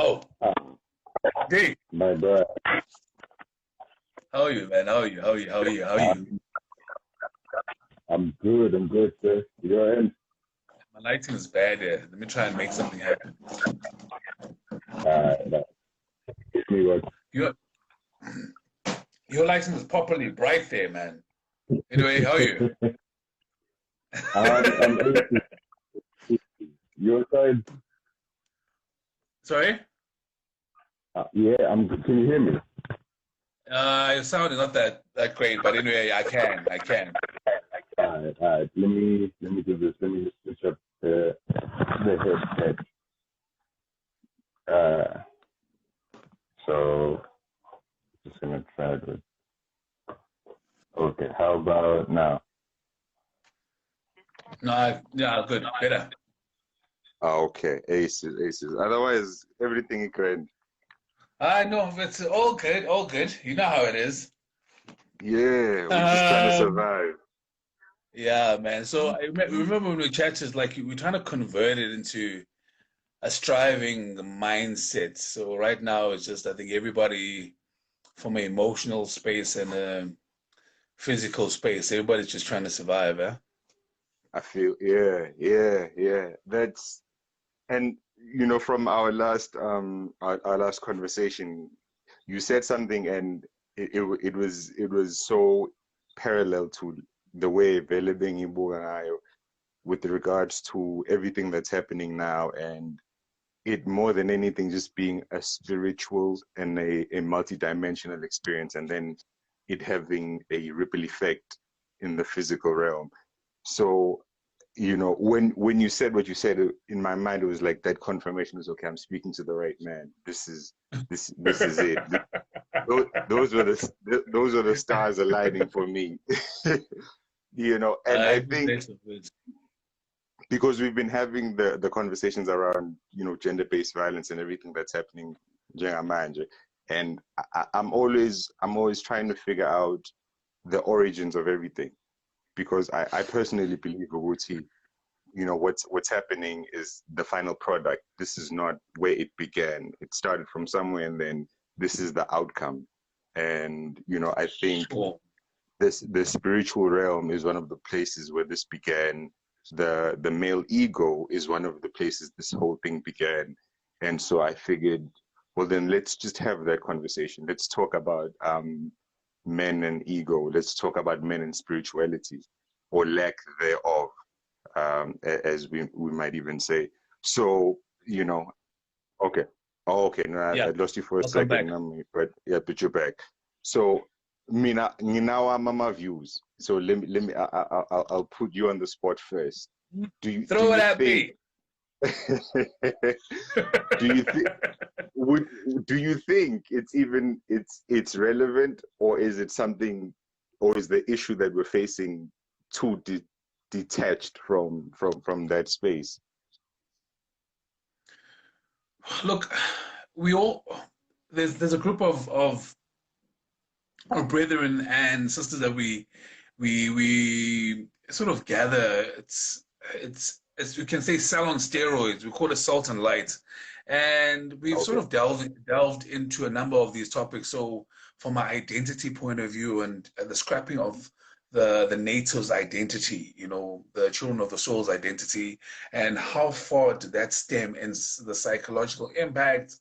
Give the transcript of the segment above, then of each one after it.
Oh, Ah, Ndie, my bro. how are you, man? How are you? How are you? How are you? How are you? I'm I'm good. I'm good, sir. You're in. My lighting is bad here. Let me try and make something happen. That gives me what. Your your lighting is properly bright there, man. Anyway, how are you? I'm able your side. Sorry? Yeah, I'm. Can you hear me? Your sound is not that great, but anyway, I can. All right. Let me do this. Let me just switch up the headset. Uh, so just gonna try this. Okay. How about now? No, yeah, good, better. Okay, aces, aces. Otherwise, everything grand. I know it's all good, all good. You know how it is. Yeah, we're just trying to Um, survive. yeah, man. So remember when we chatted, it's like we're trying to convert it into a striving mindset. So right now, it's just I think everybody from an emotional space and a physical space, everybody's just trying to survive. Eh? I feel, yeah, yeah, yeah. That's and from our last conversation, you said something, and it was so parallel to the way Vele Bengibu with regards to everything that's happening now, and it more than anything just being a spiritual and a multi-dimensional experience, and then it having a ripple effect in the physical realm. So when you said what you said, in my mind it was like that confirmation was, okay, I'm speaking to the right man. This is it. Those were the stars aligning for me. And I think That's the words. because we've been having the conversations around gender-based violence and everything that's happening njengamanje, and I'm always trying to figure out the origins of everything, because I personally believe Uguti, what's happening is the final product. This is not where it began. It started from somewhere, and then this is the outcome. And I think Sure. the spiritual realm is one of the places where this began. The male ego is one of the places this whole thing began. And so I figured, well, then let's just have that conversation. Let's talk about men and ego. Let's talk about men and spirituality, or lack thereof, as we might even say. So, okay. Oh, okay. No, I Yeah, lost you for a welcome second, back. but yeah, but you're back. So, mina, nginawa mama views. So let me. I'll put you on the spot first. Do Throw it you at think? me. do you think? Would do you think it's relevant, or is it something, or is the issue that we're facing too detached from that space? Look, we all there's a group of our brethren and sisters that we sort of gather. It's as you can say, sell on steroids. We call it salt and light, and we've sort Okay. of delved into a number of these topics. So, from my identity point of view and the scrapping of the natives' identity, the children of the soul's identity, and how far did that stem in the psychological impact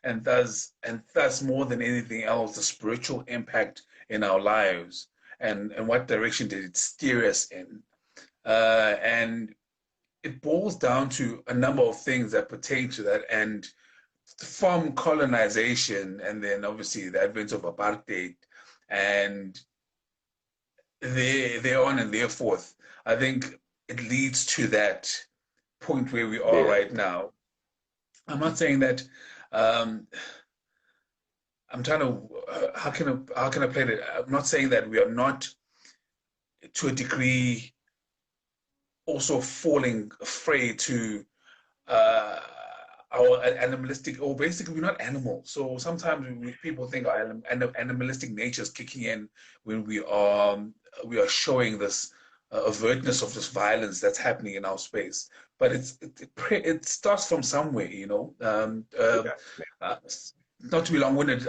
and thus more than anything else the spiritual impact in our lives and what direction did it steer us in and it boils down to a number of things that pertain to that and from colonization and then obviously the advent of apartheid and there on and there forth. I think it leads to that point where we are Yeah. right now. I'm not saying that um, I'm trying to how can I play it? I'm not saying that we are not to a degree also falling prey to uh, our animalistic, or basically we're not animals. So sometimes people think our animalistic nature is kicking in when we are showing this avertness of this violence that's happening in our space. But it starts from somewhere, you know. Uh, Not to be long-winded,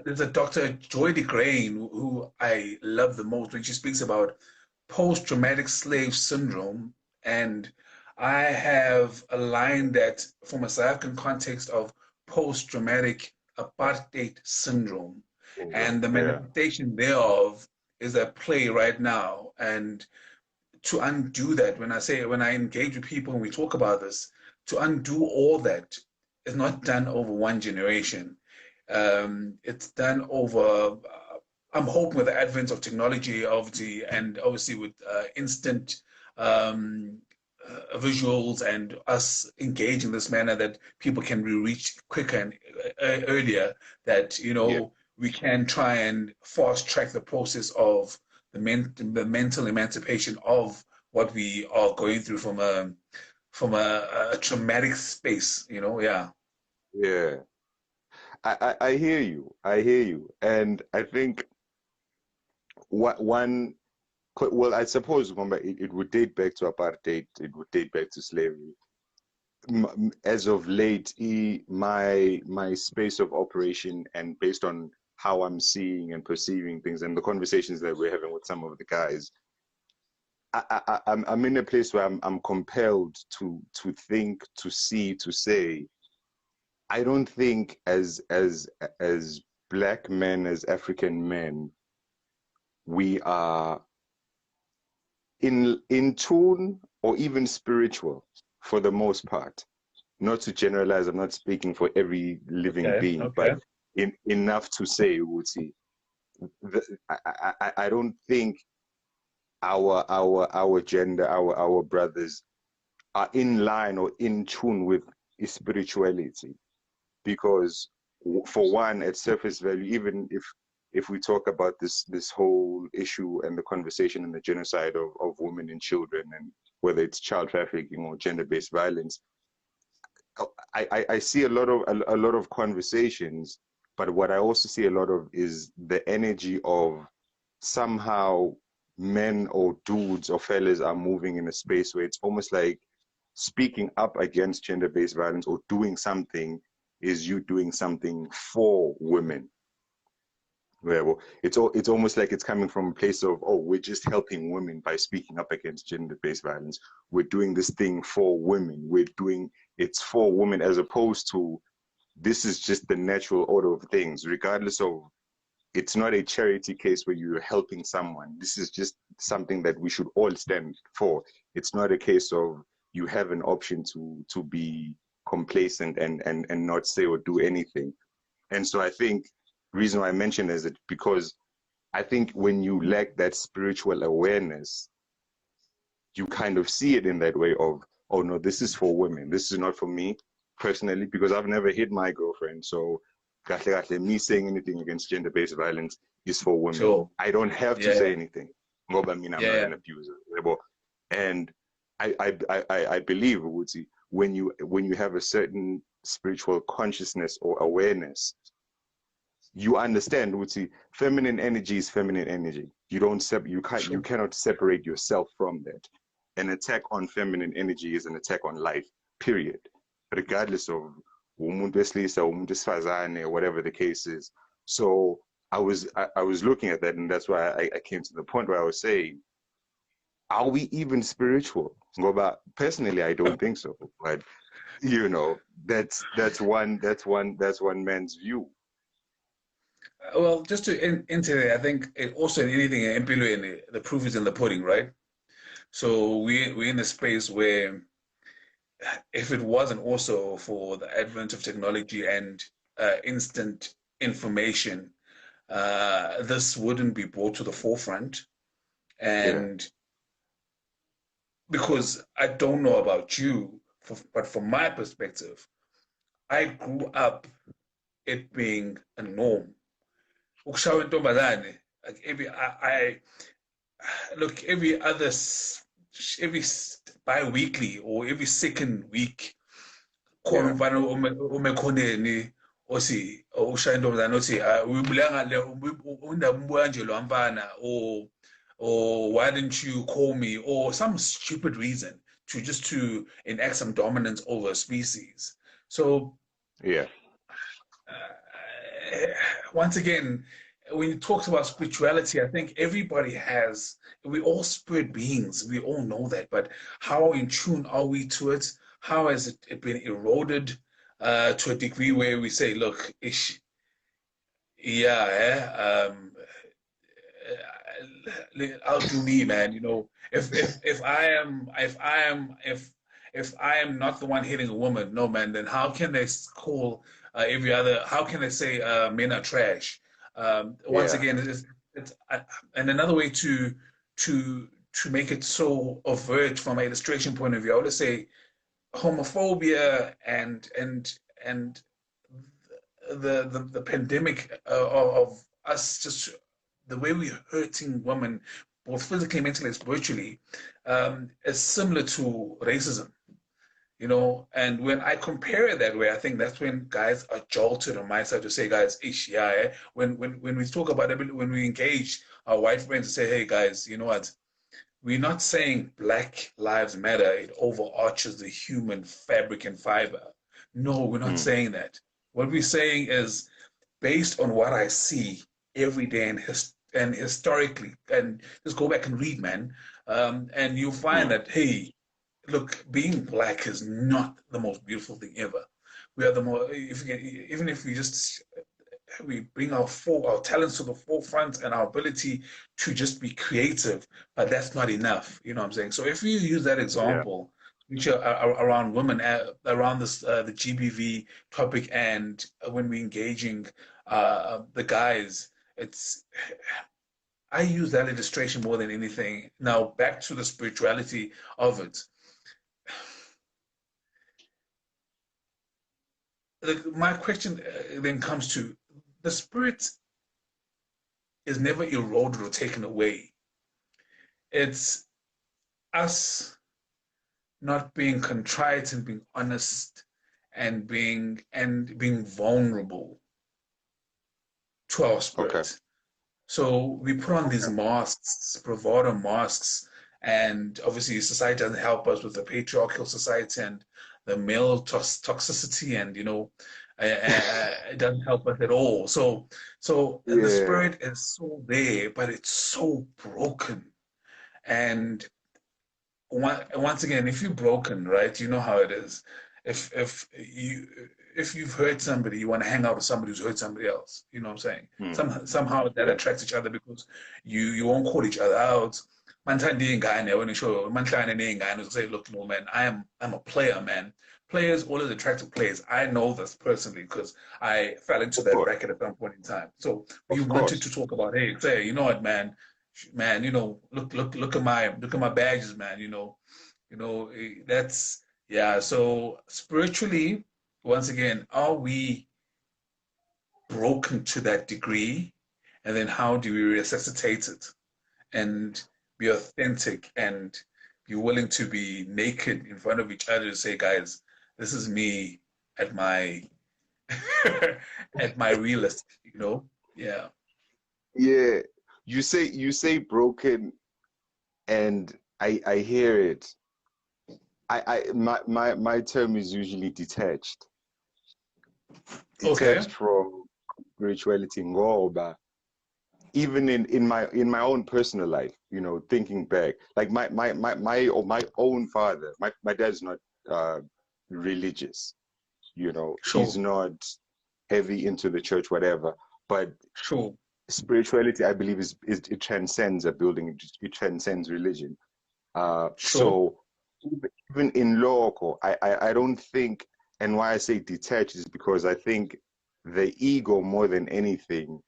there's a Dr. Joy DeGrain who I love the most when she speaks about post-traumatic slave syndrome, and I have aligned that from a South African context of post-traumatic apartheid syndrome, and the manifestation thereof is at play right now. And to undo that, when I engage with people and we talk about this, to undo all that is not done over one generation. It's done over. I'm hoping with the advent of technology, obviously, and obviously with instant visuals and us engage in this manner that people can be reached quicker and earlier. That we can try and fast track the process of the mental emancipation of what we are going through from a traumatic space. Yeah. Yeah. I hear you. I hear you. And I think well, I suppose it would date back to apartheid, it would date back to slavery. As of late, my space of operation, and based on how I'm seeing and perceiving things and the conversations that we're having with some of the guys, I'm in a place where I'm compelled to think, to see, to say, I don't think as Black men, as African men, we are in tune or even spiritual for the most part. Not to generalize, I'm not speaking for every living being, but enough to say, Wuti, I don't think our gender, our brothers are in line or in tune with spirituality. Because for one, at surface value, even if we talk about this whole issue and the conversation and the genocide of women and children, and whether it's child trafficking or gender-based violence, I see a lot of conversations, but what I also see a lot of is the energy of somehow men or dudes or fellas are moving in a space where it's almost like speaking up against gender-based violence or doing something is you doing something for women. Where it's almost like it's coming from a place of, oh, we're just helping women by speaking up against gender-based violence. We're doing this thing for women. It's for women, as opposed to this is just the natural order of things, regardless of, it's not a charity case where you're helping someone. This is just something that we should all stand for. It's not a case of you have an option to be complacent and not say or do anything. And so I think the reason why I mention is that because I think when you lack that spiritual awareness, you kind of see it in that way of, oh no, this is for women. This is not for me personally, because I've never hit my girlfriend. So me saying anything against gender-based violence is for women. Sure. I don't have to say anything. I'm not an abuser. And I believe, Wuti, when you have a certain spiritual consciousness or awareness, you understand, Wuti, feminine energy is feminine energy. You cannot separate yourself from that. An attack on feminine energy is an attack on life, period. Regardless of umuntu wesilisa, umuntu wesifazane, whatever the case is. So I was looking at that, and that's why I came to the point where I was saying, are we even spiritual? But personally, I don't think so. But that's one man's view. Well, just to enter there, I think also in anything in the proof is in the pudding, right? So we're in a space where if it wasn't also for the advent of technology and instant information, this wouldn't be brought to the forefront. And because I don't know about you, but from my perspective, I grew up it being a norm. Like every bi-weekly or every second week, osi ushaya intombazane othi uyibulanga undaba umbuya nje lo mfana, or or why didn't you call me, or some stupid reason to enact some dominance over a species. So Yeah. once again, when you talk about spirituality, I think everybody has, we're all spirit beings. We all know that. But how in tune are we to it? How has it been eroded to a degree where we say, look, ish, yeah, I'll do me, man. You know, if I am not the one hitting a woman, no, man, then how can they call every other? How can they say men are trash? Once Yeah. again, and another way to make it so overt from an illustration point of view, I would say homophobia and the pandemic of us just the way we're hurting women, both physically, mentally, and spiritually, is similar to racism. You know, and when I compare it that way, I think that's when guys are jolted on my side to say, guys, ish, yeah. When we talk about it, when we engage our white friends to say, hey, guys, you know what? We're not saying Black Lives Matter. It overarches the human fabric and fiber. No, we're not Mm. saying that. What we're saying is based on what I see every day and historically, and just go back and read, man, and you'll find Mm. that hey, look, being black is not the most beautiful thing ever. We are the more, if even if we just we bring our talents to the forefront and our ability to just be creative, but that's not enough. You know what I'm saying? So if you use that Yeah. example, which are around women, around this the GBV topic, and when we're engaging the guys, it's I use that illustration more than anything. Now back to the spirituality of it. My question then comes to the spirit is never eroded or taken away. It's us not being contrite and being honest and being vulnerable to our Okay. spirit. So we put on these Okay. masks, bravado masks, and obviously society doesn't help us with the patriarchal society and the male toxicity, and it doesn't help us at all. So the Yeah. spirit is so there, but it's so broken. And once again, if you're broken, right, you know how it is. If you've hurt somebody, you want to hang out with somebody who's hurt somebody else. You know what I'm saying? Mm. Somehow that Yeah. attracts each other because you won't call each other out. Manthandi ingane when you show manhlane neyingane say, look, no man, I'm a player, man. Players always attract players. I know this personally because I fell into Of that course. bracket at some point in time. So we Of wanted course. to talk about, hey, say, you know what, man, look at my badges, man. That's yeah. So spiritually, once again, are we broken to that degree? And then how do we resuscitate it and be authentic and be willing to be naked in front of each other and say, guys, this is me at my at my realest, Yeah. Yeah. You say broken, and I hear it. My term is usually detached. Okay. Detached from spirituality, ngoba even in my own personal life, thinking back, like my own father, my dad's not uh religious, he's Sure. not heavy into the church, whatever, but Sure. spirituality, I believe, is it transcends a building, it transcends religion. Sure. So even in local, I don't think, and why I say detached is because I think the ego more than anything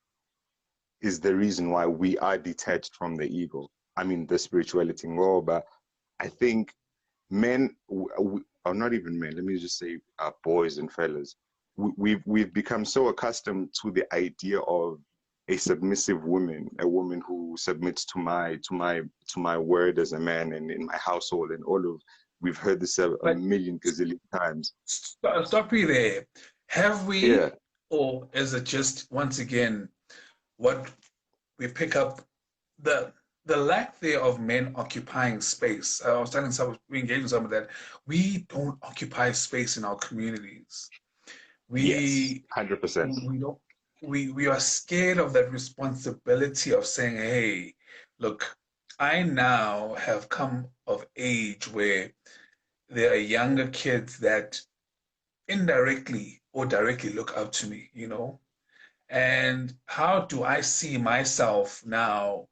is the reason why we are detached from the ego. I mean, the spirituality, but I think men, or not even men, let me just say boys and fellas, we've become so accustomed to the idea of a submissive woman, a woman who submits to my word as a man and in my household and all of. We've heard this a But million gazillion times. stop you there. Have Yeah. we, or is it just once again what we pick up the the lack there of men occupying space. I was telling some, we engaged with some of that. We don't occupy space in our communities. Yes, We 100%. we don't we are scared of that responsibility of saying, hey, look, I now have come of age where there are younger kids that indirectly or directly look up to me, you know? And how do I see myself now?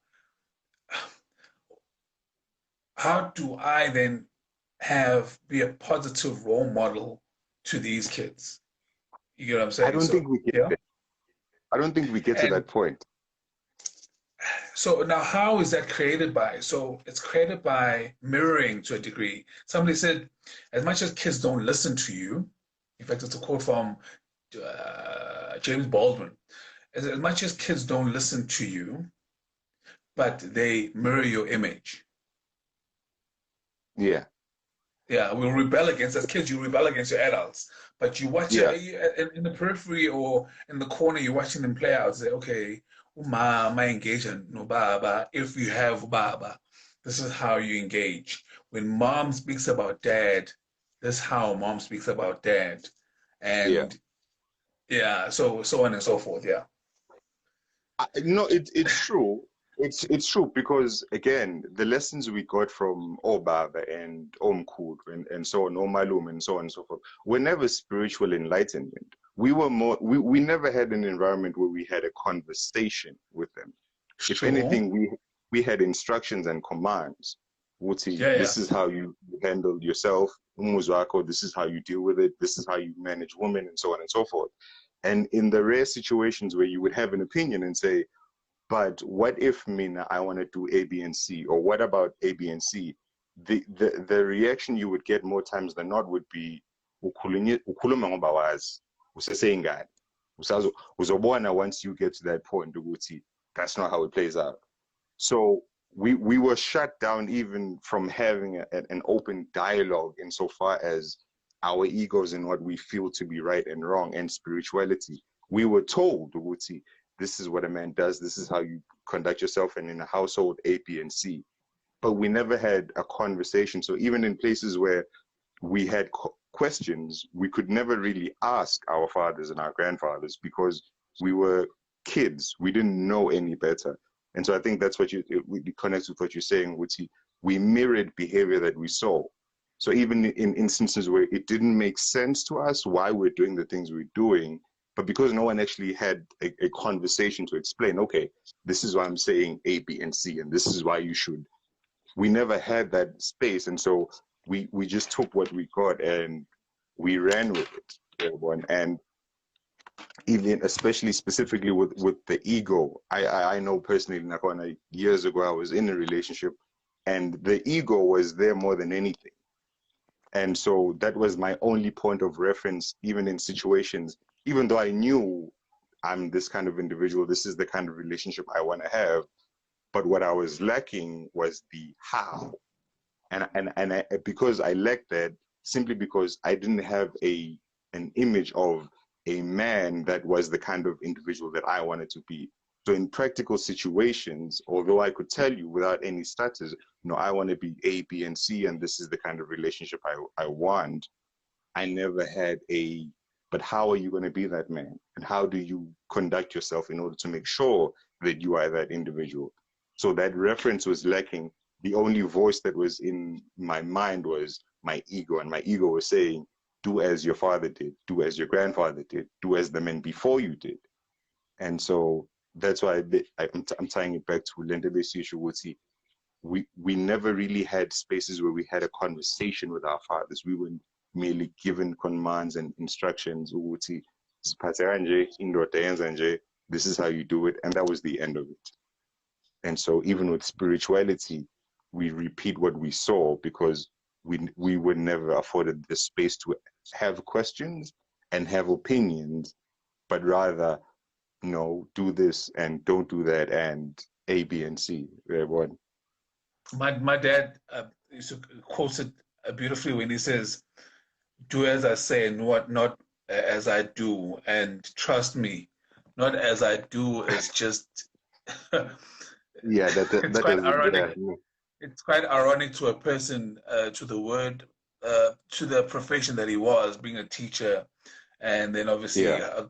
How do I then be a positive role model to these kids? You get what I'm I saying? don't So think we get yeah. there. I don't think we get to And that point. so now how is that created by? So it's created by mirroring to a degree. Somebody said, as much as kids don't listen to you, in fact, it's a quote from James Baldwin, as much as kids don't listen to you, but they mirror your image. Yeah, Yeah, we'll rebel against, as kids, you rebel against your adults. But you watch yeah, it in the periphery or in the corner, you're watching them play out. Say, okay, my engagement, no baba. If you have baba, this is how you engage. When mom speaks about dad, this is how mom speaks about dad. yeah. And yeah, so on and so forth. Yeah. No, it's true. It's true because again, the lessons we got from Obaba and Omkud and so on, Omalum and so on and so forth, were never spiritual enlightenment. We never had an environment where we had a conversation with them. If True. anything, we had instructions and commands. Wuti, Yeah, yeah. this is how you handle yourself, Umuzwako, this is how you deal with it, this is how you manage women, and so on and so forth. And in the rare situations where you would have an opinion and say, but what if Mina, I want to do A, B, and C, or what about A, B, and C? The reaction you would get more times than not would be ukhuluma ngoba wazi, useseyingane. Uzobona once you get to that point ukuthi that's not how it plays out. So we were shut down even from having an open dialogue insofar as our egos and what we feel to be right and wrong and spirituality. We were told, Wuti, this is what a man does, this is how you conduct yourself, and in a household, A, B, and C. But we never had a conversation. So even in places where we had questions, we could never really ask our fathers and our grandfathers because we were kids. We didn't know any better. And so I think that's what it connects with what you're saying, Wuti. We mirrored behavior that we saw. So even in instances where it didn't make sense to us why we're doing the things we're doing, but because no one actually had a conversation to explain, okay, this is why I'm saying A, B, and C, and this is why you should. We never had that space. And so we just took what we got and we ran with it, everyone. And even especially specifically with the ego, I know personally, Nakona, years ago I was in a relationship and the ego was there more than anything. And so that was my only point of reference, even in situations, even though I knew I'm this kind of individual, this is the kind of relationship I want to have. But what I was lacking was the how. And because I lacked that, simply because I didn't have an image of a man that was the kind of individual that I wanted to be. So in practical situations, although I could tell you without any status, I want to be A, B, and C, and this is the kind of relationship I want, I never had but how are you going to be that man? And how do you conduct yourself in order to make sure that you are that individual? So that reference was lacking. The only voice that was in my mind was my ego, and my ego was saying, do as your father did, do as your grandfather did, do as the men before you did. And so that's why I'm tying it back to Lendebe Sishuwuti. We never really had spaces where we had a conversation with our fathers. We were merely given commands and instructions. Uguti, this is how you do it, and that was the end of it. And so even with spirituality, we repeat what we saw because we were never afforded the space to have questions and have opinions, but rather, do this and don't do that, and A, B, and C. Everyone. My dad used to quote it beautifully when he says, "Do as I say, and not as I do." And trust me, not as I do is just Yeah, It's that quite doesn't. ironic. Yeah, no. It's quite ironic to a person, to the word, to the profession that he was, being a teacher, and then obviously Yeah.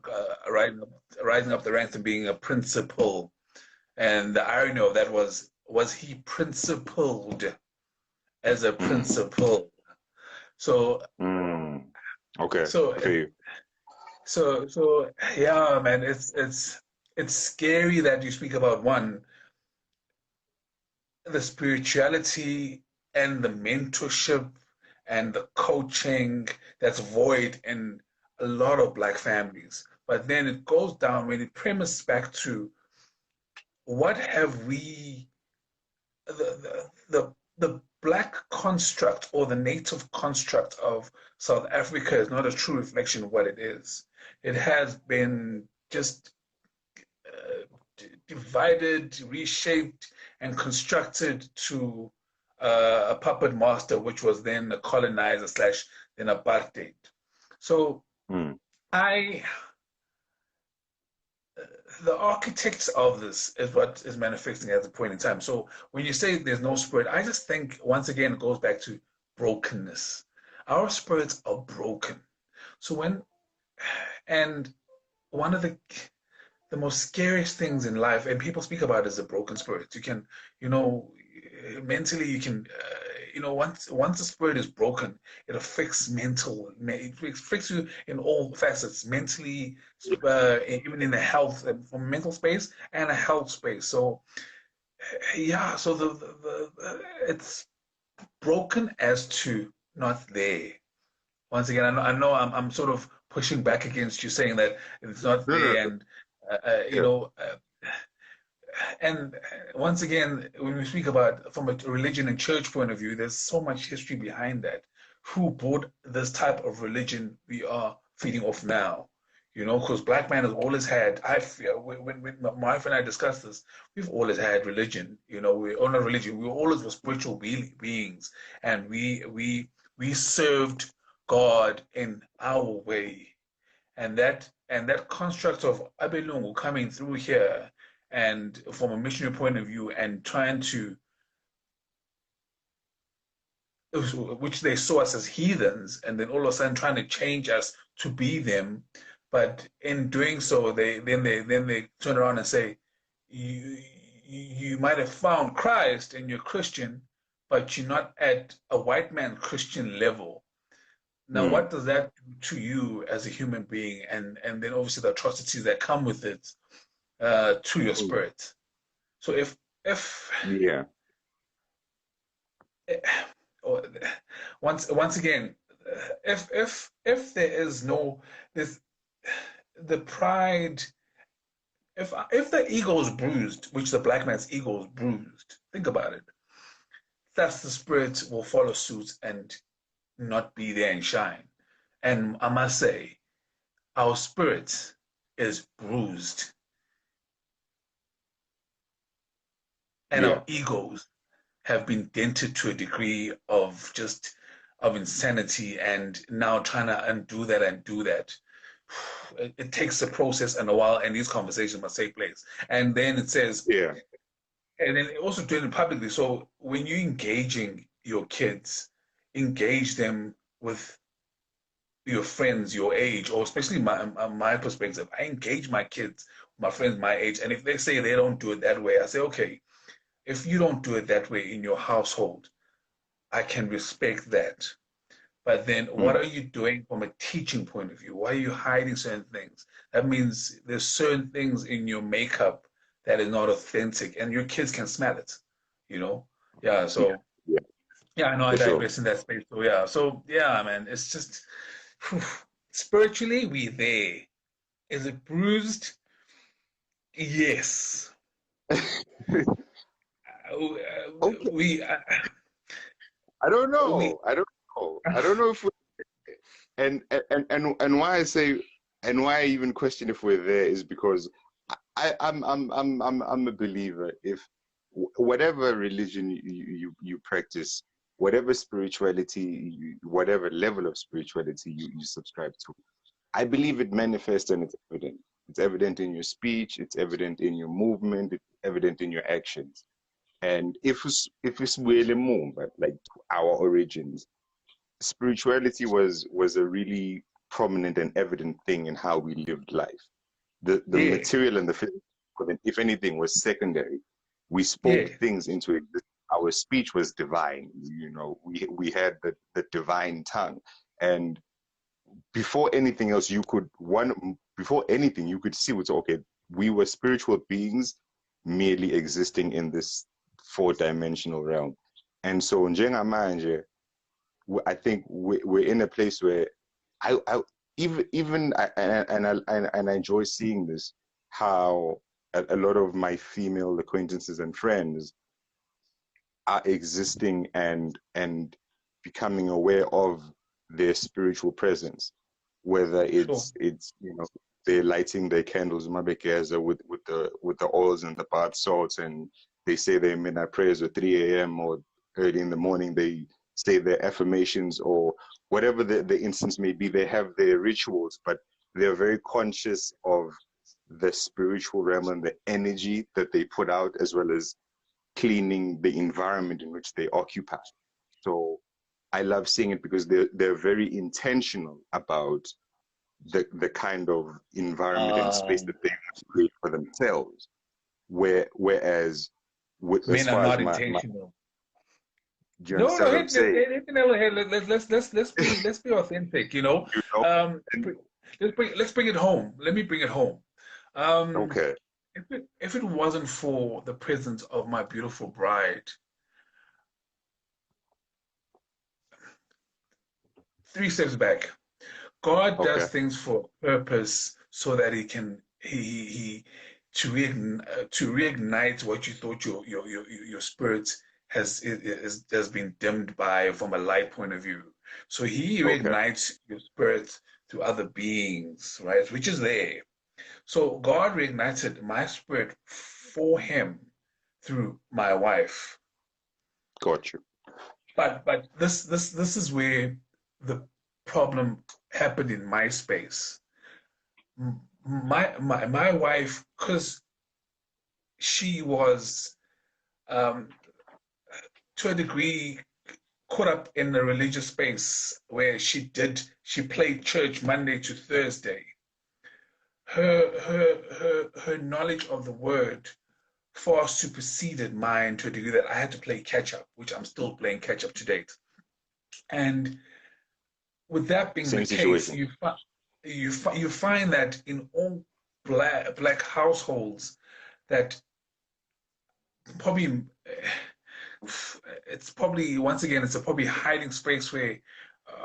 rising up the ranks and being a principal. And the irony of that was he principled as a Mm. principal? So Mm. Okay. so For you. so yeah, man, it's scary that you speak about one, the spirituality and the mentorship and the coaching that's void in a lot of black families. But then it goes down when it premises back to what have we the black construct or the native construct of South Africa is not a true reflection of what it is. It has been just divided, reshaped, and constructed to a puppet master, which was then a colonizer slash then apartheid. So Mm. I, the architects of this is what is manifesting at the point in time. So when you say there's no spirit, I just think once again it goes back to brokenness. Our spirits are broken. So and one of the most scariest things in life, and people speak about it as a broken spirit. You can, you know, mentally, you can, once the spirit is broken, it affects it affects you in all facets, mentally, even in the health, from mental space and a health space. So, yeah, so it's broken as to not there. Once again, I know I'm sort of pushing back against you saying that it's not No, no, there, no. and Yeah. and once again, when we speak about from a religion and church point of view, there's so much history behind that. Who brought this type of religion we are feeding off now? Because black man has always had. I feel when my wife and I discuss this, we've always had religion. We own a religion. We always were spiritual beings, and we served God in our way, and that construct of Abelungu coming through here and from a missionary point of view and trying to, which they saw us as heathens, and then all of a sudden trying to change us to be them, but in doing so they turn around and say, you you might have found Christ and you're Christian, but you're not at a white man Christian level. Now, Mm. what does that do to you as a human being, and then obviously the atrocities that come with it, to your Mm. spirit? So if Yeah. or once again, if there is no this the pride, if the ego is bruised, which the black man's ego is bruised, think about it. That's the spirit will follow suit and not be there and shine. And I must say, our spirit is bruised, and Yeah. our egos have been dented to a degree of insanity, and now trying to undo that and do that. It takes a process and a while, and these conversations must take place. And then it says, Yeah. and then also doing it publicly. So when you're engaging your kids, engage them with your friends your age, or especially my perspective. I engage my kids, my friends my age, and if they say they don't do it that way, I say, okay, if you don't do it that way in your household, I can respect that. But then what Mm. are you doing from a teaching point of view? Why are you hiding certain things? That means there's certain things in your makeup that is not authentic, and your kids can smell it, you know? Yeah, Yeah. so Yeah. yeah, I know I For sure. digress in that space. So yeah, man, it's just whew, spiritually we there. Is it bruised? Yes. Okay. We I don't we know. I don't know. I don't know if we, and why I say and why I even question if we're there is because I'm a believer. If whatever religion you practice, whatever spirituality, whatever level of spirituality you subscribe to, I believe it manifests and it's evident. It's evident in your speech. It's evident in your movement. It's evident in your actions. And if it's really more, but like our origins, spirituality was a really prominent and evident thing in how we lived life. The Yeah, material and the physical, if anything, was secondary. We yeah, spoke things into existence. Our speech was divine. We had the divine tongue. And before anything else, before anything, you could see what's okay. We were spiritual beings merely existing in this four-dimensional realm. And so, njengamanje, I think we're in a place where I even and I enjoy seeing this, how a lot of my female acquaintances and friends are existing and becoming aware of their spiritual presence, whether sure. it's they're lighting their candles mabekeza with the oils and the bath salts, and they say their midnight prayers at 3 a.m. or early in the morning. They say their affirmations or whatever the instance may be. They have their rituals, but they're very conscious of the spiritual realm and the energy that they put out, as well as cleaning the environment in which they occupy. So I love seeing it because they're very intentional about the kind of environment and space Um, that they want to create for themselves. Whereas as Men are far as not my intentional. do you No, understand no, what I'm saying? hit the nail on the head. Let's be authentic. You know? And Let's bring it home. Let me bring it home. Um, okay, if it wasn't for the presence of my beautiful bride, three steps back. God okay, does things for a purpose so that he to reignite what you thought your spirit has been dimmed by from a light point of view. So he okay, reignites your spirit through other beings, right? Which is there. So God reignited my spirit for him through my wife. got you. But this is where the problem happened in my space. My wife, because she was to a degree caught up in the religious space where she played church Monday to Thursday. Her knowledge of the word far superseded mine to a degree that I had to play catch up, which I'm still playing catch up to date. And with that being the Same case, situation. you find that in all black households that probably it's probably once again it's a probably hiding space where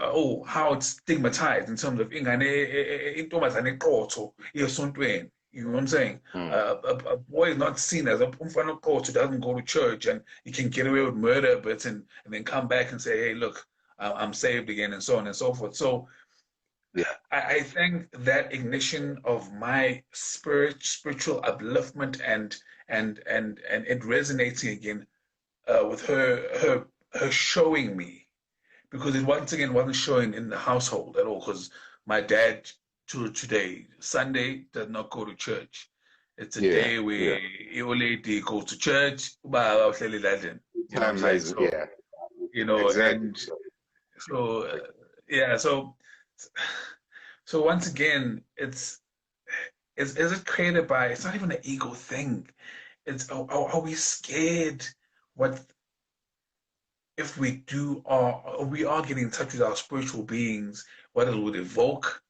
oh how it's stigmatized in terms of intombazane eqotho esontweni. You know what I'm saying? Mm. A boy is not seen as a umfana who doesn't go to church and he can get away with murder, but and then come back and say, hey, look, I'm saved again, and so on and so forth. So Yeah, I think that ignition of my spiritual upliftment and it resonating again with her showing me, because it once again wasn't showing in the household at all, because my dad to today Sunday does not go to church. It's a yeah, day yeah. where your lady goes to church, you know what I'm Time saying? has, So yeah, exactly. and so yeah, so once again, is it created by? It's not even an ego thing. It's are we scared? What if we do? Are we are getting in touch with our spiritual beings? What it would evoke?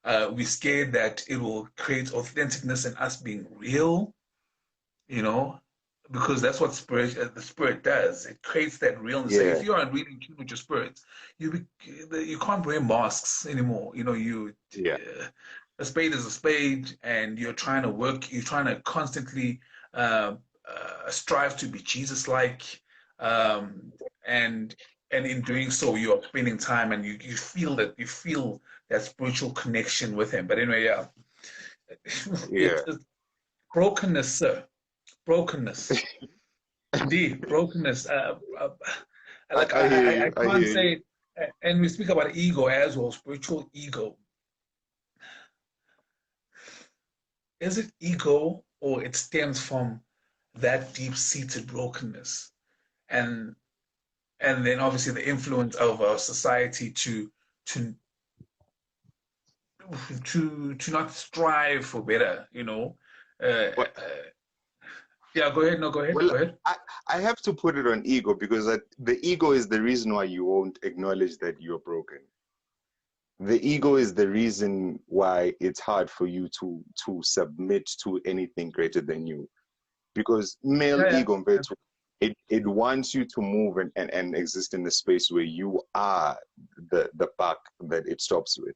We're scared that it will create authenticness in us being real. You know, because that's what the spirit does. It creates that realness. Like Yeah, if you aren't really in tune with your spirit, you can't wear masks anymore. You know, yeah, a spade is a spade, and you're trying to work. You're trying to constantly uh, strive to be Jesus-like, um, and in doing so, you're spending time, and you feel that spiritual connection with Him. But anyway, yeah, yeah. it's brokenness, sir. Brokenness. Indeed, brokenness. Like I hear you. I I can't hear you. say, and we speak about ego as well, spiritual ego. is it ego or it stems from that deep-seated brokenness? And and then obviously the influence of our society to to not strive for better, you know. Well, Yeah, go ahead. No, go ahead. well, Go ahead. I have to put it on ego because the ego is the reason why you won't acknowledge that you're broken. The ego is the reason why it's hard for you to submit to anything greater than you, because male Yeah, ego yeah. it wants you to move and exist in a space where you are the buck that it stops with.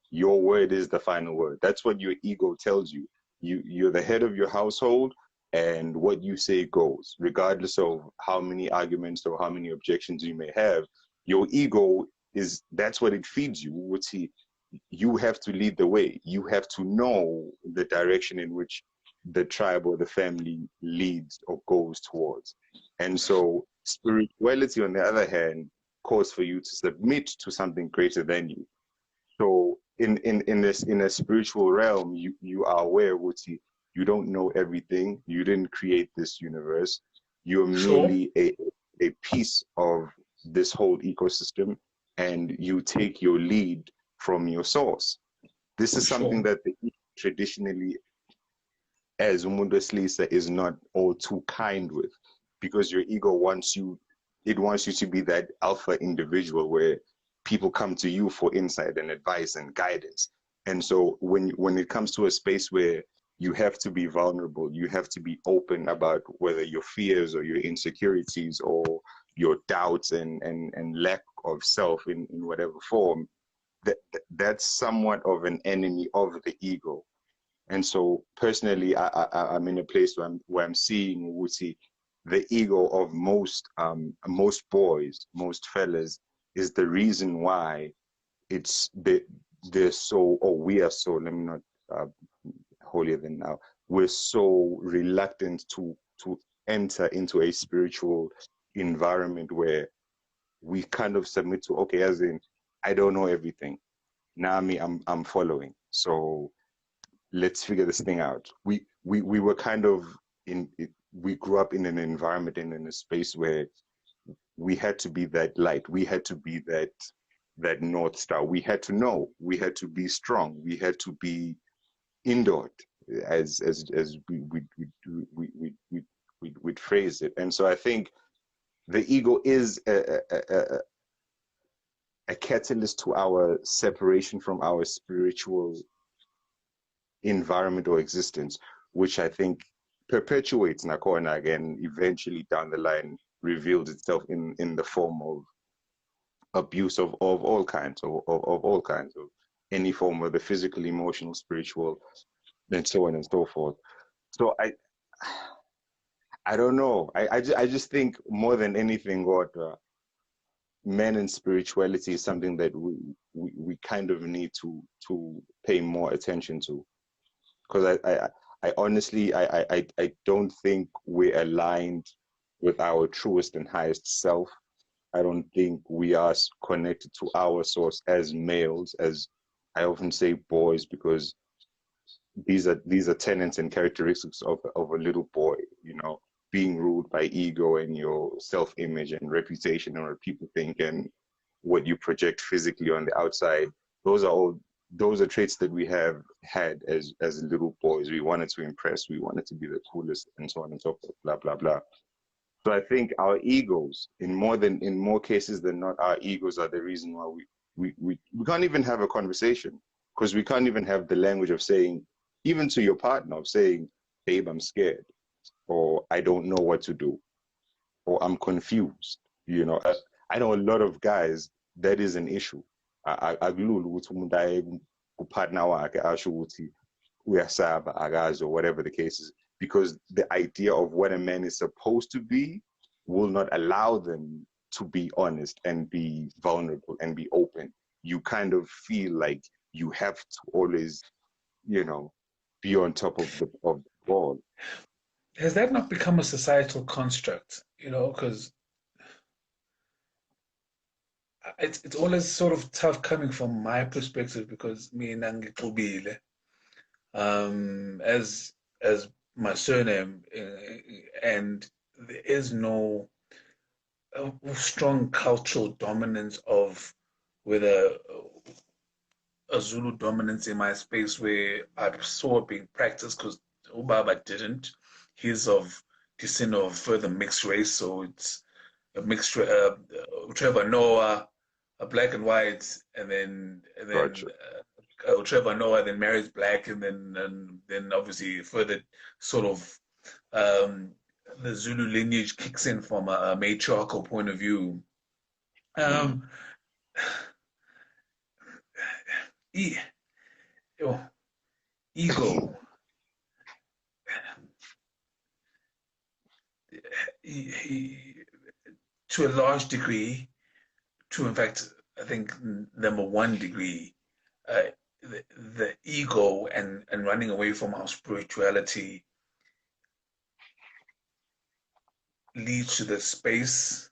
Your word is the final word. That's what your ego tells you. You're the head of your household, and what you say goes, regardless of how many arguments or how many objections you may have. Your ego is, that's what it feeds you. You have to lead the way. You have to know the direction in which the tribe or the family leads or goes towards. And so spirituality, on the other hand, calls for you to submit to something greater than you. So in a spiritual realm, you are aware, Wuti, you don't know everything. You didn't create this universe. You're Sure, merely a piece of this whole ecosystem, and you take your lead from your source. This is something sure, that the traditionally, as umuntu wesilisa, is not all too kind with, because your ego wants you, it wants you to be that alpha individual where people come to you for insight and advice and guidance. And so when it comes to a space where you have to be vulnerable, you have to be open about whether your fears or your insecurities or your doubts and lack of self in whatever form, that's somewhat of an enemy of the ego. And so personally, I'm in a place where I'm seeing, Wuti, the ego of most boys, most fellas, is the reason why it's they're so, or we are so, let me not uh, holier than now, we're so reluctant to enter into a spiritual environment where we kind of submit to, okay, as in, I don't know everything. Now me, I'm following. So let's figure this thing out. We were kind of in it, we grew up in an environment and in a space where we had to be that light. We had to be that North Star. We had to know. We had to be strong. We had to be indoor, as we'd phrase it. And so I think the ego is a catalyst to our separation from our spiritual environment or existence, which I think perpetuates Nakona again, eventually down the line reveals itself in the form of abuse of all kinds, of all kinds, of any form of the physical, emotional, spiritual, and so on and so forth. So I don't know. I just think more than anything, what men and spirituality is something that we kind of need to pay more attention to, because I honestly I don't think we're aligned with our truest and highest self. I don't think we are connected to our source as males, as I often say boys, because these are tenets and characteristics of a little boy, you know, being ruled by ego and your self-image and reputation and what people think and what you project physically on the outside. Those are traits that we have had as little boys. We wanted to impress, we wanted to be the coolest, and so on and so forth, blah blah blah. So I think our egos, in more cases than not, our egos are the reason why we can't even have a conversation, because we can't even have the language of saying, even to your partner, of saying, babe, I'm scared, or I don't know what to do, or I'm confused. You know, I know a lot of guys that is an issue. Akulula ukuthi umuntu aye kupartner wakhe asho ukuthi uyasaba, akazi, or whatever the case is, because the idea of what a man is supposed to be will not allow them to be honest and be vulnerable and be open. You kind of feel like you have to always, you know, be on top of the ball. has that not become a societal construct? You know, because it's always sort of tough coming from my perspective because me and Ndie, as my surname, and there is no strong cultural dominance of whether a Zulu dominance in my space where I saw it being practiced because Ubaba didn't. He's of descent of further mixed race, so it's a mixed Trevor Noah, a black and white, and then Gotcha. Trevor Noah then marries black, and then obviously further sort of um, the Zulu lineage kicks in from a matriarchal point of view. Mm. Um, e- oh, ego. He, to a large degree, to in fact, I think number one degree, uh, the ego and running away from our spirituality leads to this space,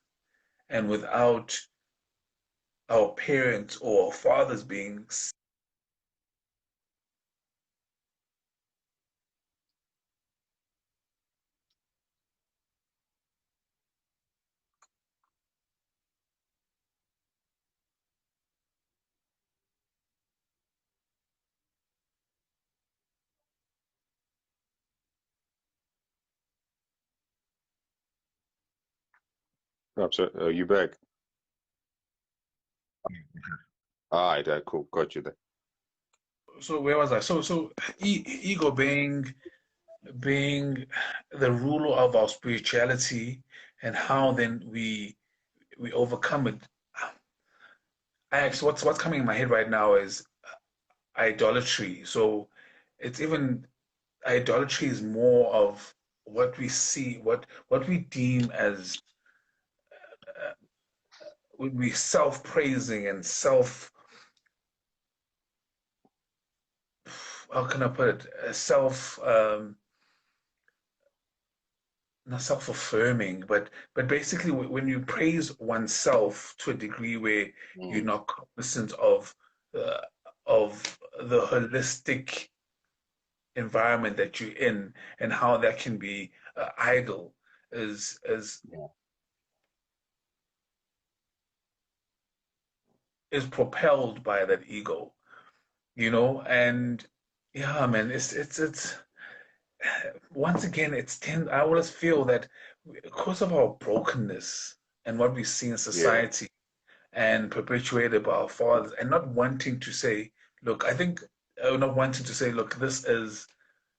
and without our parents or our fathers being I'm sorry, are you back? All right, cool. Got you there. so where was I? So ego being the ruler of our spirituality and how then we overcome it. I actually, what's coming in my head right now is idolatry. So it's even idolatry is more of what we see, what we deem as would be self-praising and how can I put it, self not self-affirming, but basically when you praise oneself to a degree where you're Mm. not cognizant uh, of the holistic environment that you're in and how that can be idle is Yeah. is propelled by that ego, and yeah, man, it's once again, I always feel that because of our brokenness and what we see in Yeah. society and perpetuated by our fathers, and not wanting to say, look, I think, not wanting to say, look, this is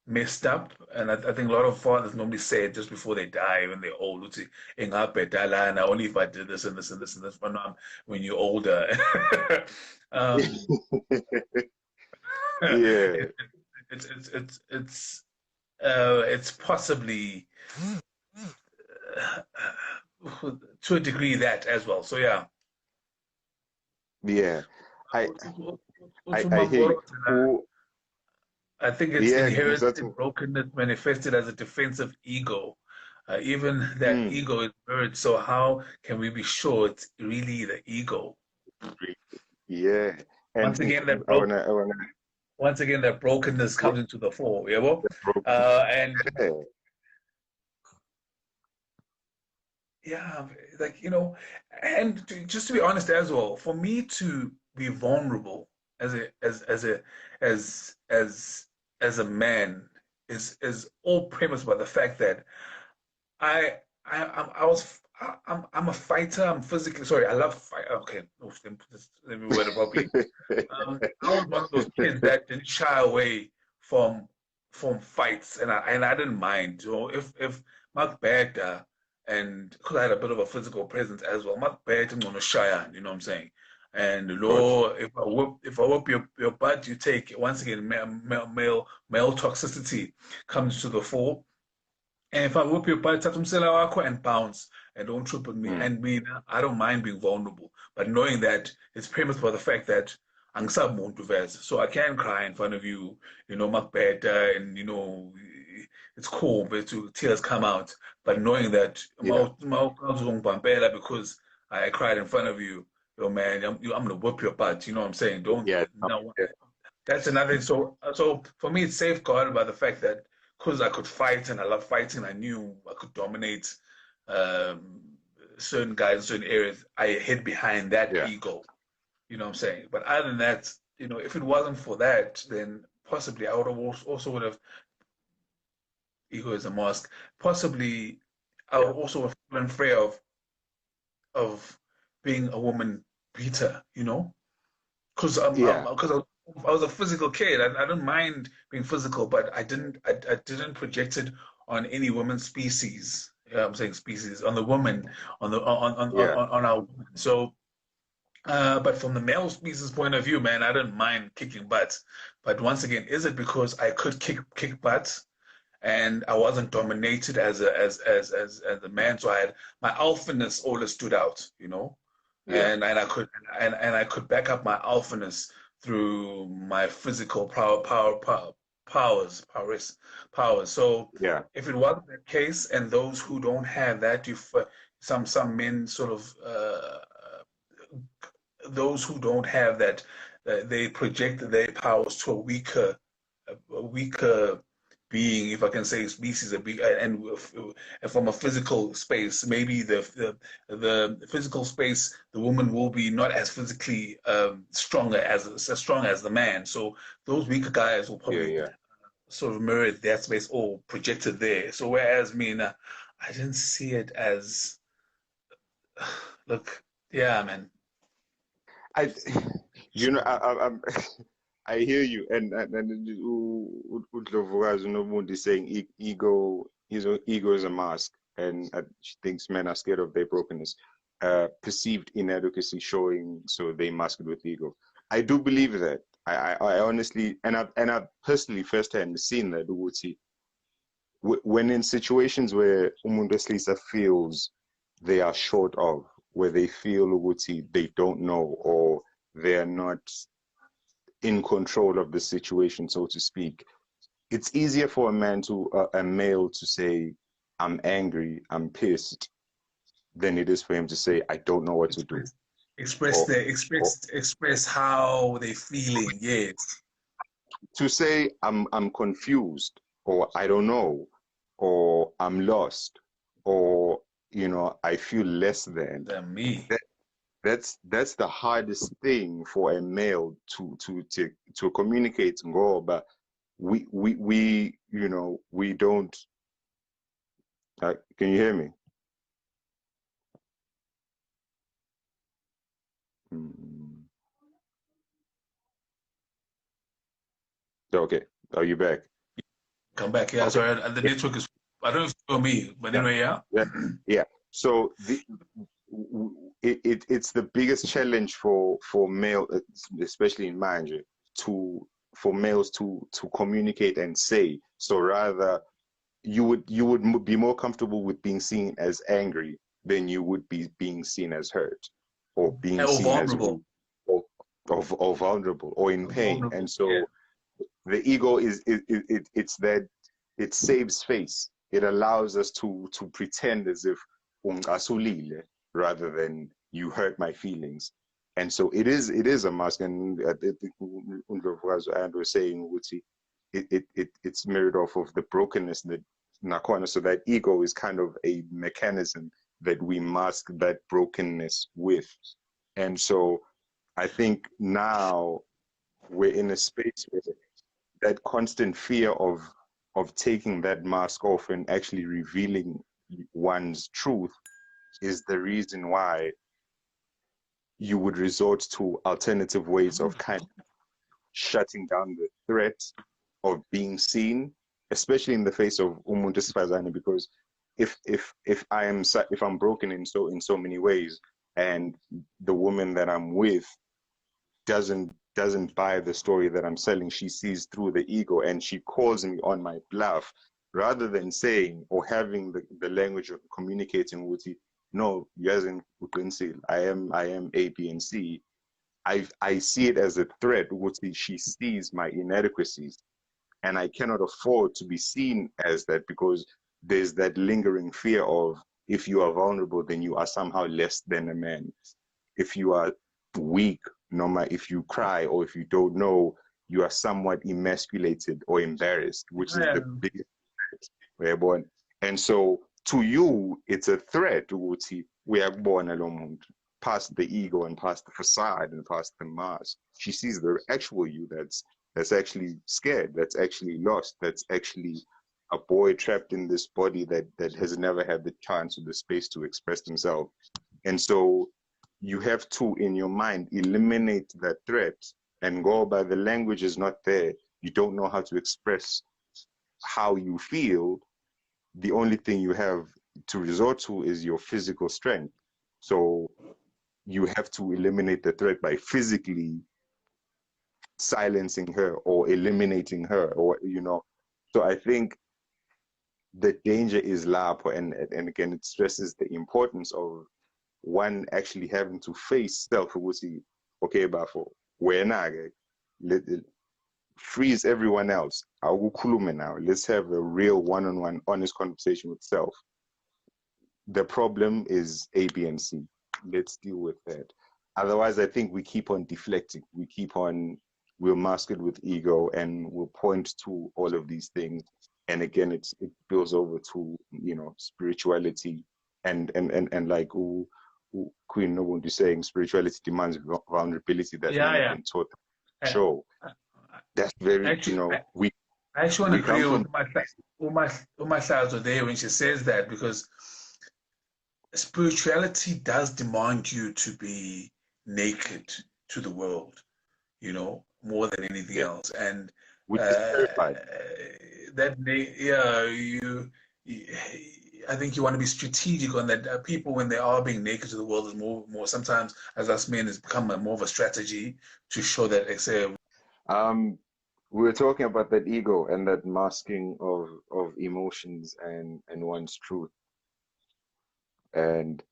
messed up. And I think a lot of fathers normally say it just before they die when they're old. Uthi, "Engabhedalana, only if I did this and this and this and this when you're older." um, Yeah. it, it's possibly to a degree that as well. So yeah. Yeah. I I hear you. Uthumamboro, I think it's Yeah, that's inherited brokenness manifested as a defensive ego. Even that mm, ego is buried. So how can we be sure it's really the ego? yeah. And Once again, I wanna that brokenness bro, comes into the fore. Yeah, well, broken. and Yeah. yeah, like and just to be honest as well, for me to be vulnerable as a as a as as as a man is all premised by the fact that I was I'm a fighter. I'm physically sorry. I love fight. Okay, no, let me word it properly. I was one of those kids that didn't shy away from fights, and I didn't mind. If Mark Bagda and because I had a bit of a physical presence as well, Mark Bagda on the shy, you know what I'm saying. And Gotcha. Lord, if I whip your butt, you take once again male toxicity comes to the fore. And if I whoop your butt, tatumsela wakho and bounce and don't trip on me. Mm, And me, I don't mind being vulnerable, but knowing that it's premised by the fact that angisamuntu veze. So I can cry in front of you, makbeta, and it's cool, but tears come out. But knowing that yeah. because I cried in front of you, yo man, I'm gonna whoop your butt. You know what I'm saying? Don't Yeah. no. Yeah. That's another thing. So for me, it's safeguarded by the fact that because I could fight and I love fighting, I knew I could dominate um, certain guys in certain areas. I hid behind that Yeah, ego. You know what I'm saying? But other than that, if it wasn't for that, then possibly I would have also would have ego is a mask. Possibly I yeah, would also have fallen prey of being a woman beater. Because yeah, I was a physical kid. I didn't mind being physical, but I didn't project it on any woman species. Yeah, I'm saying species on the woman yeah, on our woman. So, but from the male species point of view, man, I didn't mind kicking butt. But once again, is it because I could kick butt and I wasn't dominated as a man? So my alphaness always stood out. yeah, And I could back up my alphaness through my physical powers. So yeah, if it wasn't the case, and those who don't have that, some men sort of those who don't have that, they project their powers to a weaker being, if I can say species, and from a physical space, maybe the physical space, the woman will be not as physically stronger as strong as the man. So those weaker guys will yeah, probably yeah. sort of mirror that space or project it there. So whereas me, nah, I didn't see it as look, yeah, man. I, I'm, I hear you, and Udlovukazi Nomundi saying ego is a mask, and she thinks men are scared of their brokenness, perceived inadequacy showing, so they mask it with ego. I do believe that. I honestly, and I've personally firsthand seen that Uguti, when in situations where umuntu wesilisa feels they are short of, where they feel Uguti they don't know, or they're not in control of the situation, so to speak. It's easier for a male to say, I'm angry, I'm pissed, than it is for him to say, I don't know what to do. Express express Or, their or express how they feeling. Yes, to say, I'm confused, or I don't know, or I'm lost, or, I feel less than. than me. That, that's the hardest thing for a male to communicate and go, but we don't. Can you hear me? Mm. Okay. Are you back? Come back. Yeah, Okay. sorry. The Yeah. network is. I don't know if it's for me, but Yeah. anyway, yeah. Yeah. Yeah. So it's the biggest challenge for male, especially in marriage, to for males to communicate and say. So rather, you would be more comfortable with being seen as angry than you would be being seen as hurt, or being Or seen as vulnerable. weak, or vulnerable, or in Or pain. vulnerable. And Yeah. so the ego it's that it saves face. It allows us to pretend as if ungasulile, rather than you hurt my feelings. And so it is a mask. And I think Undlovukazi and was saying Uguti, it's mirrored off of the brokenness that nakona. So that ego is kind of a mechanism that we mask that brokenness with. And so I think now we're in a space where that constant fear of taking that mask off and actually revealing one's truth is the reason why you would resort to alternative ways of kind of shutting down the threat of being seen, especially in the face of umuntu sifazane. Because if I'm broken in so many ways, and the woman that I'm with doesn't buy the story that I'm selling. She sees through the ego, and she calls me on my bluff, rather than saying or having the language of communicating with you. No, you I am A, B, and C. I see it as a threat. She sees my inadequacies, and I cannot afford to be seen as that, because there's that lingering fear of, if you are vulnerable, then you are somehow less than a man. If you are weak, no matter if you cry or if you don't know, you are somewhat emasculated or embarrassed, which is the biggest threat. We're born. And so to you, it's a threat. We are born alone, past the ego and past the facade and past the mask. She sees the actual you that's actually scared, that's actually lost, that's actually a boy trapped in this body that has never had the chance or the space to express himself. And so you have to, in your mind, eliminate that threat and go by the language is not there. You don't know how to express how you feel. The only thing you have to resort to is your physical strength. So you have to eliminate the threat by physically silencing her or eliminating her, or, you know. So I think the danger is lapo, and again, it stresses the importance of one actually having to face self. Okay, Bafo, let freeze everyone else. Now. Let's have a real one-on-one, honest conversation with self. The problem is A, B, and C. Let's deal with that. Otherwise, I think we keep on deflecting. We'll mask it with ego, and we'll point to all of these things. And again, it spills over to, you know, spirituality and like Queen Nobuntu saying, spirituality demands vulnerability that men have been taught to show. That's very, actually, you know, I actually want to agree with my Sazo there when she says that, because spirituality does demand you to be naked to the world, you know, more than anything else. And which is terrifying. I think you want to be strategic on that. People, when they are being naked to the world, is more sometimes, as us men, it's become more of a strategy to show that, say, we were talking about that ego and that masking of emotions and one's truth. And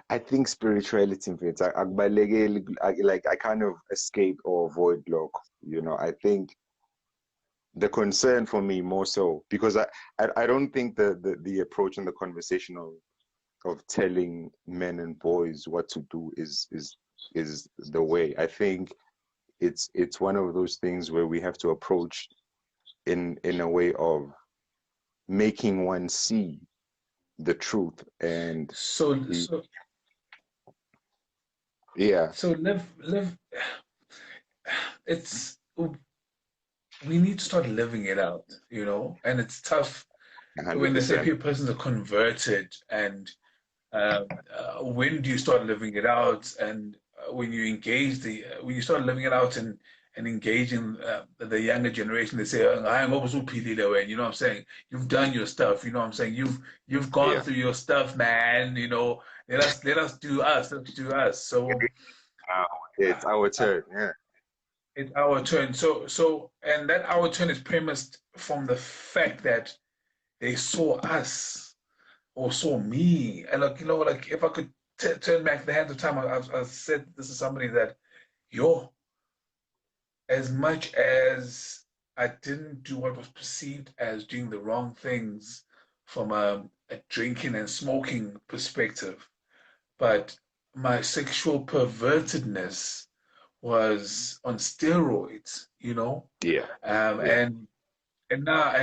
I think spirituality, in fact, I kind of escape or avoid look. You know, I think the concern for me more so, because I don't think the approach and the conversation of telling men and boys what to do is the way. I think it's one of those things where we have to approach in a way of making one see the truth. And yeah. So we need to start living it out, you know, and it's tough 100%. when they say persons are converted, and when do you start living it out? And when you when you start living it out and engaging the younger generation, they say, "I'm almost and you know what I'm saying? You've done your stuff, you know what I'm saying? You've gone through your stuff, man. You know, let us do us, let's do us." So it's our turn, yeah. It's our turn. So, and that our turn is premised from the fact that they saw us or saw me. And like, you know, like if I could turn back the hands of time, I said this is somebody that, as much as I didn't do what was perceived as doing the wrong things from a drinking and smoking perspective, but my sexual pervertedness was on steroids, you know? Yeah. And now,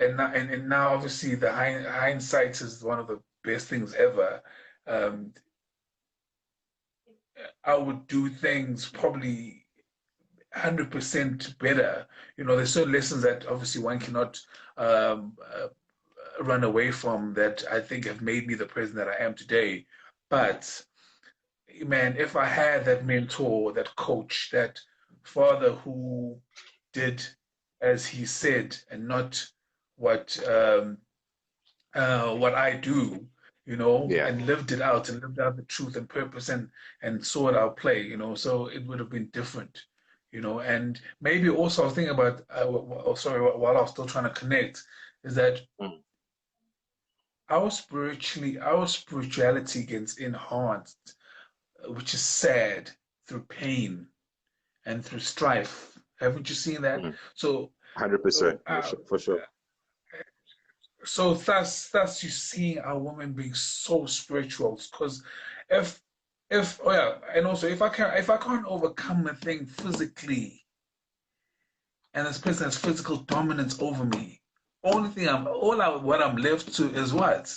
obviously, the hindsight is one of the best things ever. I would do things probably 100% better. You know, there's certain lessons that obviously one cannot run away from, that I think have made me the person that I am today. But man, if I had that mentor, that coach, that father who did as he said and not what I do, you know, and lived it out and lived out the truth and purpose and saw it out play, you know, so it would have been different, you know. And maybe also I was thinking about, while I was still trying to connect, is that our spirituality gets enhanced, which is sad, through pain and through strife. Haven't you seen that? So 100%, for sure. So thus you seeing our women being so spiritual, because if if oh yeah, and also if I can't overcome a thing physically, and this person has physical dominance over me, only thing what I'm left to is what?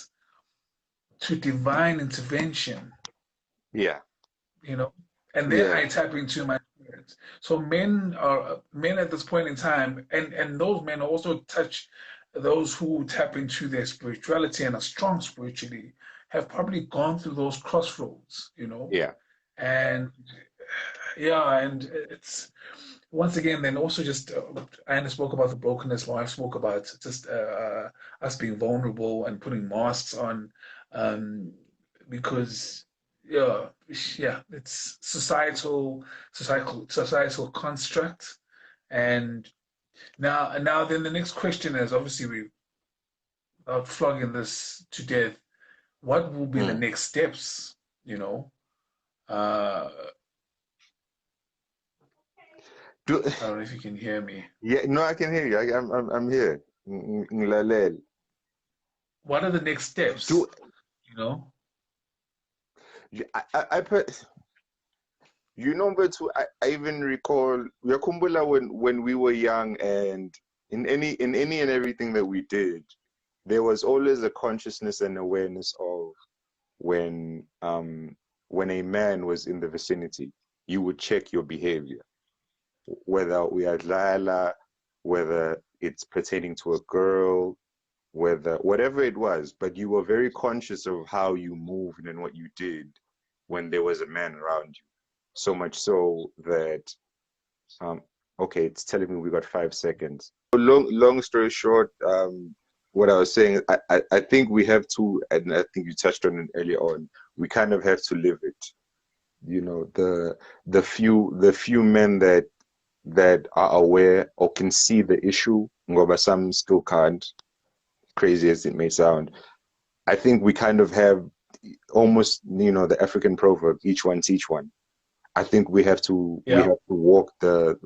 To divine intervention, Yeah, you know, and then yeah, I tap into my spirit. So men at this point in time, and those men also touch those who tap into their spirituality and are strong spiritually, have probably gone through those crossroads, you know, yeah. and yeah, and it's once again, then also just Anna spoke about the brokenness. My wife spoke about just us being vulnerable and putting masks on, um, because yeah, yeah, it's societal construct. And now then the next question is obviously we without flogging this to death. What will be the Mm. next steps? You know, uh, Do, I don't know if you can hear me. yeah, no, I can hear you. I'm here. Nglalele. What are the next Do steps? You know. I put you know, but I even recall Yakumbula when we were young and in any and everything that we did, there was always a consciousness and awareness of when when a man was in the vicinity, you would check your behavior, whether we are Lala, whether it's pertaining to a girl, whether whatever it was, but you were very conscious of how you moved and what you did when there was a man around you. So much so that um okay, it's telling me we got 5 seconds. Long story short, what I was saying, I think we have to, and I think you touched on it earlier on, we kind of have to live it. You know, the few men that are aware or can see the issue, but some still can't, crazy as it may sound. I think we kind of have almost, the African proverb, each one teach one. I think we Yeah. have to walk the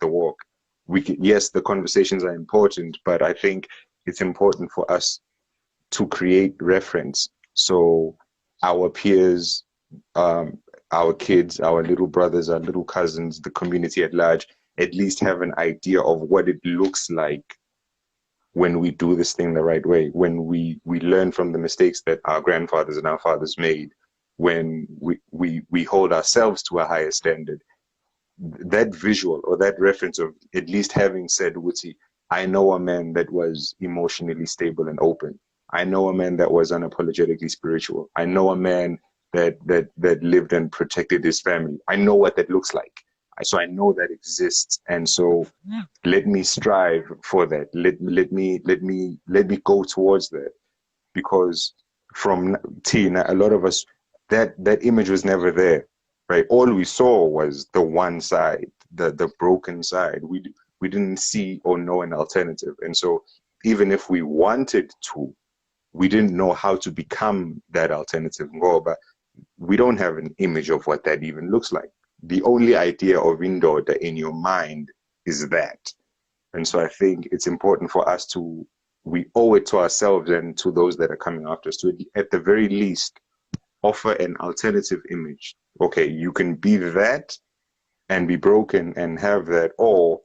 walk. Yes, the conversations are important, but I think it's important for us to create reference. So our peers, um, our kids, our little brothers, our little cousins, the community at large, at least have an idea of what it looks like when we do this thing the right way, when we learn from the mistakes that our grandfathers and our fathers made, when we hold ourselves to a higher standard. That visual or that reference of at least having said, Wuti, I know a man that was emotionally stable and open. I know a man that was unapologetically spiritual. I know a man that lived and protected his family. I know what that looks like. So I know that exists. And so let me strive for that. Let me go towards that, because from teen, a lot of us, that image was never there, right? All we saw was the one side, the broken side. We didn't see or know an alternative, and so even if we wanted to, we didn't know how to become that alternative. But we don't have an image of what that even looks like. The only idea of indoor in your mind is that. And so I think it's important for us we owe it to ourselves and to those that are coming after us to, at the very least, offer an alternative image. Okay, you can be that and be broken and have that, or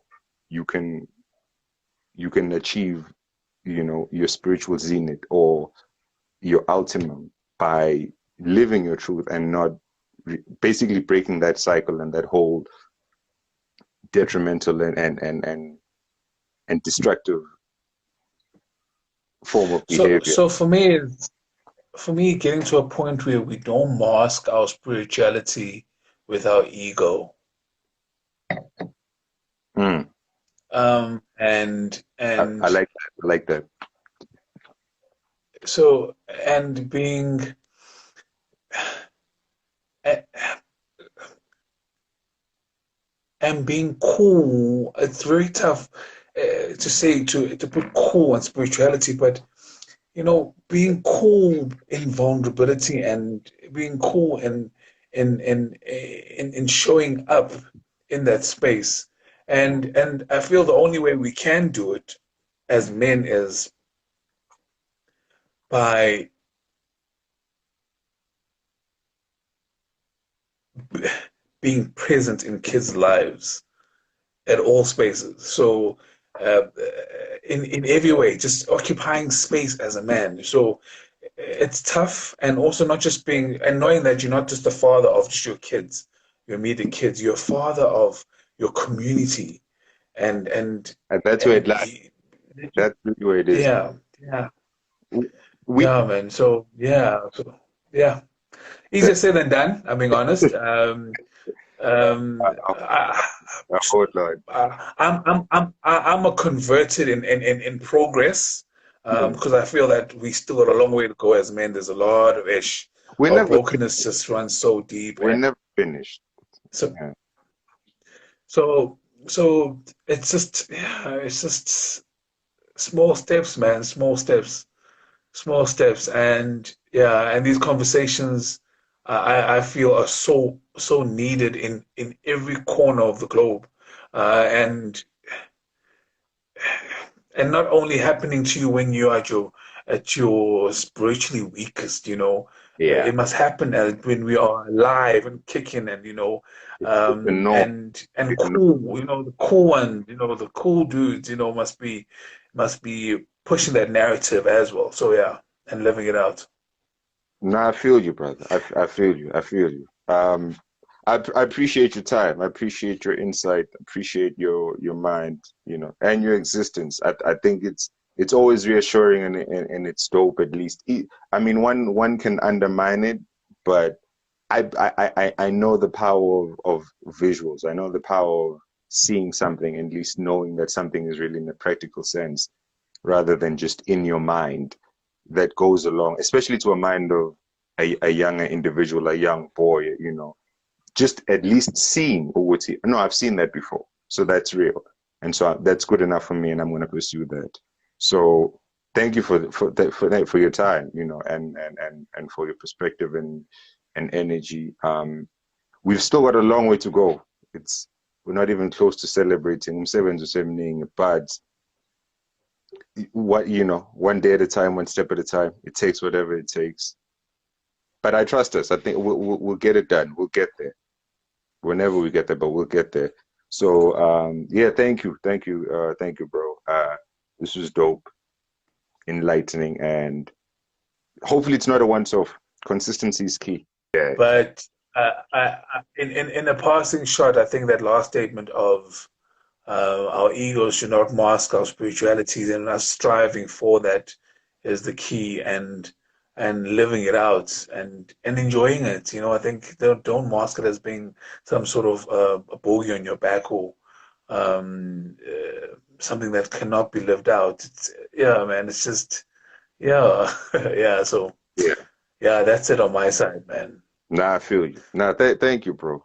you can achieve, your spiritual zenith or your ultimum by living your truth and not basically breaking that cycle and that whole detrimental and destructive form of So behavior. so for me, getting to a point where we don't mask our spirituality with our ego, Mm, and I like that. I like that. so and being and being cool. It's very tough to say to put cool on spirituality, but being cool in vulnerability and being cool in showing up in that space. And I feel the only way we can do it as men is by being present in kids' lives at all spaces. So, in every way, just occupying space as a man. So it's tough, and also not just being and knowing that you're not just the father of just your kids, your immediate kids. You're a father of your community, and And that's where it and lies. That's really where it is. yeah, yeah, We, yeah, man. So yeah, easier that, said than done. I'm being honest. uh, I, oh Lord. I'm a converted in progress, Mm. because I feel that we still got a long way to go as men. There's a lot of ish. We're Our never, brokenness just runs so deep, we're and never finished. so Yeah. so so it's just, yeah, it's just small steps, man. Small steps, and yeah, and these conversations, I feel are so needed in every corner of the globe, and not only happening to you when you're at your spiritually weakest, Yeah. it must happen when we are alive and kicking, and It's a norm. and It's a norm. cool, the cool ones, the cool dudes, must be pushing that narrative as well. So yeah, and living it out. No, I feel you, brother. I feel you. I feel you. I appreciate your time. I appreciate your insight. Appreciate your mind, and your existence. I think it's always reassuring, and it's dope. At least, I mean, one can undermine it, but I know the power of visuals. I know the power of seeing something, at least knowing that something is really in a practical sense, rather than just in your mind, that goes along, especially to a mind of a younger individual, a young boy, just at least seeing Uguti. No, I've seen that before. So that's real. And so that's good enough for me, and I'm going to pursue that. So thank you for your time, and for your perspective and energy. We've still got a long way to go. We're not even close to celebrating. But one day at a time, one step at a time. It takes whatever it takes. But I trust us. I think we'll get it done. We'll get there whenever we get there, but we'll get there. So yeah, thank you, bro. This was dope, enlightening, and hopefully it's not a once-off. Consistency is key. Yeah, But in a passing shot, I think that last statement of our egos should not mask our spiritualities, and us striving for that is the key, and living it out, and enjoying it. I think don't mask it as being some sort of a bogey on your back, or something that cannot be lived out. Yeah, man. It's just, yeah, yeah. So yeah. yeah, that's it on my side, man. Nah, I feel you. Nah, thank you, bro.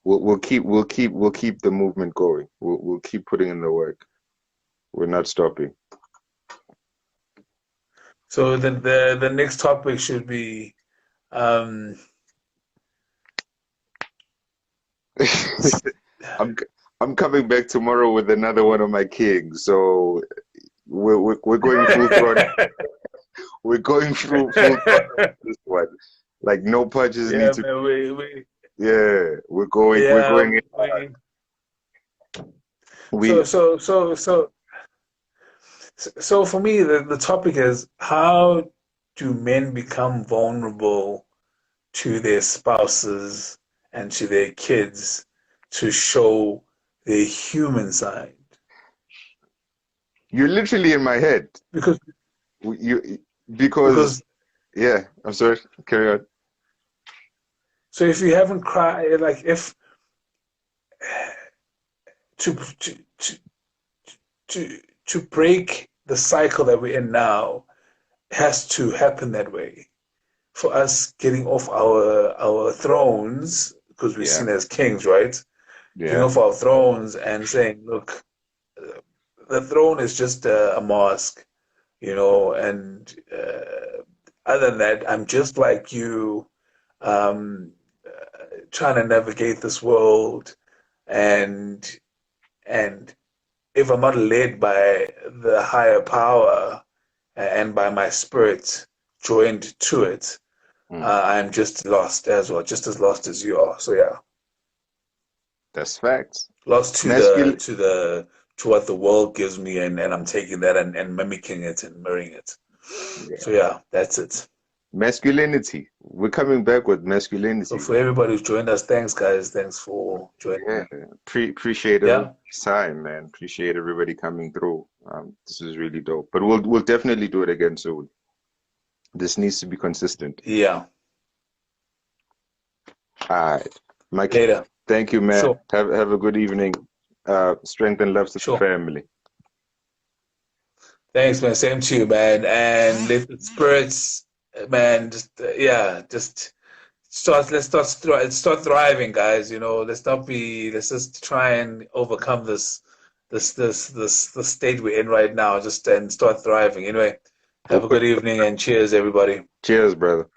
We'll keep the movement going. We'll keep putting in the work. We're not stopping. So the next topic should be, um, I'm I'm coming back tomorrow with another one of my kings. So we're going full throttle. We're going through full throttle with this one. Like no punches need yeah, to. man, Yeah, we're going yeah, in. so We so so so so for me, the topic is, how do men become vulnerable to their spouses and to their kids to show their human side? you're literally in my head. Because You because because yeah. I'm sorry. Carry on. so if you haven't cried, like, if to to to to break the cycle that we're in now, has to happen that way, for us getting off our thrones, because we're Yeah, seen as kings, right? Getting yeah, off our thrones and saying, look, the throne is just a mask, and other than that, I'm just like you, um, trying to navigate this world, and and if I'm not led by the higher power and by my spirit joined to it, I'm just lost as well, just as lost as you are. So yeah, That's facts. lost Masculine. to what the world gives me, and I'm taking that and mimicking it and mirroring it. Yeah. So yeah, that's it. Masculinity. We're coming back with So masculinity. for everybody who's joined us, thanks guys. Thanks for joining Yeah. in. Appreciate Yeah. everybody's time, man. Appreciate everybody coming through. This is really dope. But we'll definitely do it again soon. This needs to be consistent. Yeah. All right. Mike, Later. thank you, man. Sure. Have a good evening. Strength and love to the Sure. family. Thanks, man. Same to you, man. And let the spirits, man, just yeah, just start thriving, guys. You know, let's just try and overcome this state we're in right now. Just and start thriving. Anyway, have a good evening and cheers, everybody. Cheers, brother.